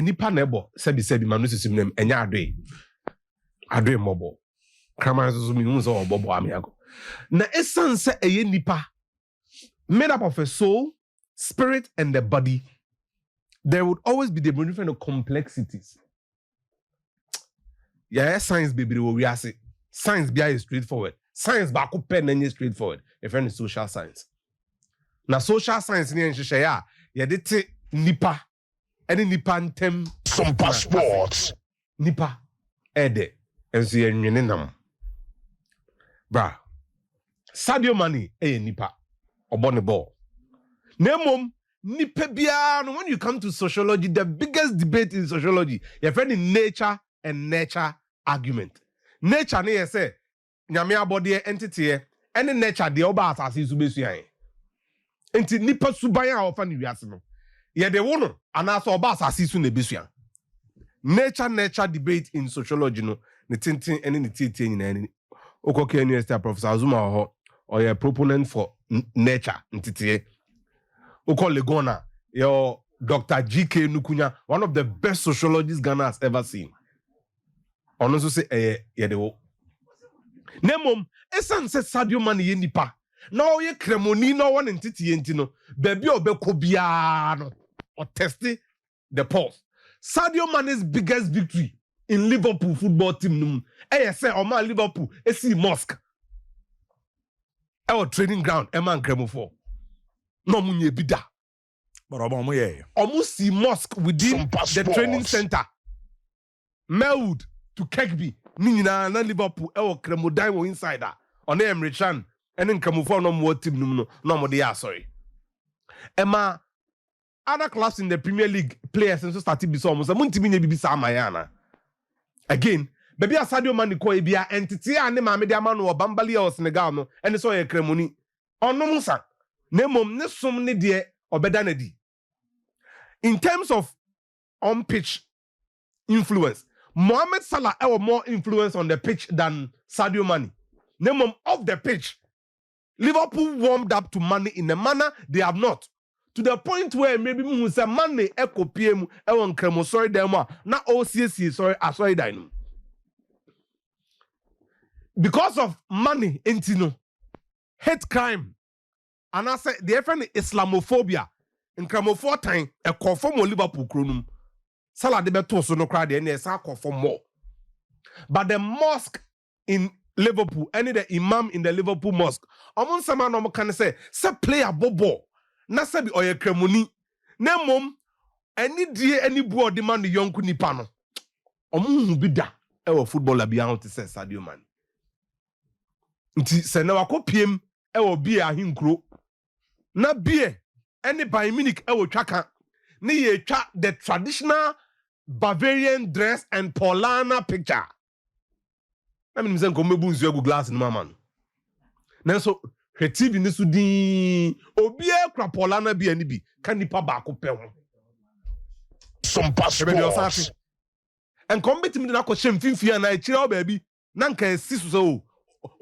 nipa na ebo sebi manu sisim nem enya adwe mobo kraman so mi hu so obobo amiago na essence nipa made up of a soul, spirit and the body. There would always be the different complexities. Yeah, science baby we are say science be straightforward. Science back up pen and straightforward. If any social science. Now social science ni nhye ya yedete nipa any nipa ntem some passports nipa ede enso yenwene nam bra Sadio Mane nipa obone ball nemom nipa bia no. When you come to sociology, the biggest debate in sociology you find in nature and nurture argument. Nature na say nyame abode entity any nature de oba asase su besuan enti nipa suban a ofa ne wiase no ye de wo no anaso oba asase su na besuan. Nature debate in sociology no ne tintin ene ne titie nyina ni okoke university professor Azuma ho or a proponent for nature ntitiye Oko Legona your Dr. G.K. Nukunya, one of the best sociologists Ghana has ever seen. On also say yedewo. Nemom esan se Sadio Mane ye nipa. Now ye kremoni no one entity enti no. Baby obeko bia no or testing the pulse. Sadio Mane's biggest victory in Liverpool football team num. Say Oma Liverpool see mosque. Our training ground Eman Kremofo. No munye bida. But omo almost see mosque within the training center. Melwood to Kegby. Nina na Liverpool Kremodan wo inside that. On Emre Can and then Kremofo no more team no more they are sorry. Emma other clubs in the Premier League players and so started be so almost muntimi nye bibisa amayana. Again, baby Sadio Mane ko ebia entity ane ma me dia ma no Bambali or Senegal no and so ye Kremoni. Ono musa nemom ne som ne de obeda na di. In terms of on-pitch influence, Mohamed Salah have more influence on the pitch than Sadio Mane. Nemom off the pitch, Liverpool warmed up to Mane in a manner they have not. To the point where maybe Musa Mane eko PM ewon kremo sorry dem na OCC sorry dino. Because of Mane entino hate crime and I say the friend Islamophobia in Cramofo time a conform Liverpool kronum. Salah de beto so no crowd and yes conform more. But the mosque in Liverpool, any the imam in the Liverpool mosque, among some man can say player bobo. Na sabi oye kremoni. Ne mom any die any boy demand the young nipa no. Omu bida e footballer bi an te say Sadio Mane. Nti se na wako piem e wo bia hinkro. Na bie any by Munich e wo twaka. Ne ye twa the traditional Bavarian dress and Paulana picture. I mean mzen ko mebu nzu egu glass no mama no. Nanso hwe TV ni so din obi e kra Paulana bi ani bi kan nipa ba ko pe ho. Some passports. And come beti mi na ko hye mfimfia na e kire o ba bi na nka esi so so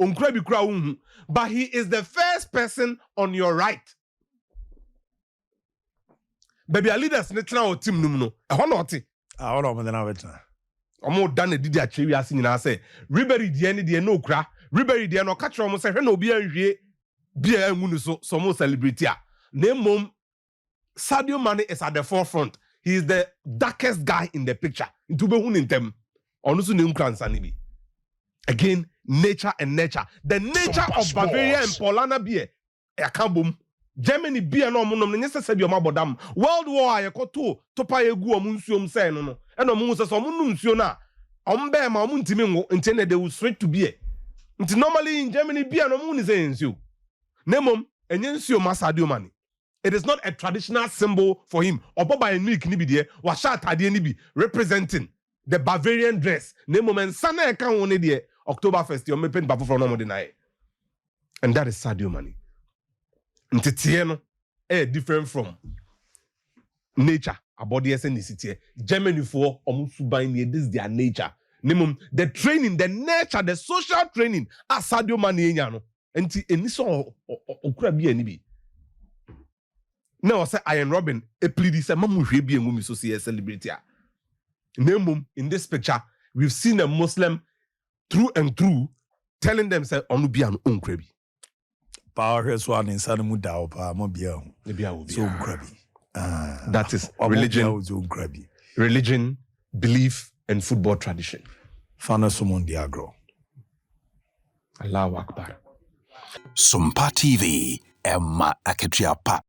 onkura bi kura wo. But he is the first person on your right. Baby, our leaders netra o team num no. E ho na ote. Hold on, then I'll better. Omo dan e didi achewi ase nyina say Ribery die ne die no kra. Ribery die no ka kire omo say hwe na obi anhwie bia anwu no so mo celebrity a. Na mom Sadio Mane is at the forefront. He is the darkest guy in the picture. Into be hu ntem. Onu so ne nkra nsa bi. Again, nature and nature. The nature of Bavaria and Paulana beer. Akabum. Germany beer no mo no nyese se bi o mabodam. World War ayekoto topa yegu o munsuom say no no. E no mo se so mo num nsuo na. Ombe ma mo ntimi ngo ntene they will straight to beer. Nti normally in Germany beer no mo ni say nsuo. Nemom enye nsuo ma Sadio Mane. It is not a traditional symbol for him. Oboba enuk ni bi de wa sha atade ni bi representing the Bavarian dress. Nemom ensana e kan won ne de October 1st you mepen bafo from no mo deny. And that is Sadio Mane. Ntitiye no different from nature abodi ethnicity. Germany for omusuban ni this is their nature. Nemom the training, the nature, the social training as Sadio Mane enya no. Enti eni so okura bi ani bi. Now say Iron Robin a plead say mamu hwe bi engu mi so see celebrity a. Nemum in this picture we've seen a Muslim through and through telling them say onu bi an onkra bi. Power so an inside mu da pa mo bia ho. Ne bia wo bia. So onkra bi. That is religion, belief, and football tradition. Fana Sumundi Agro. Allahu Akbar. Sumpa TV, Emma Aketriapa.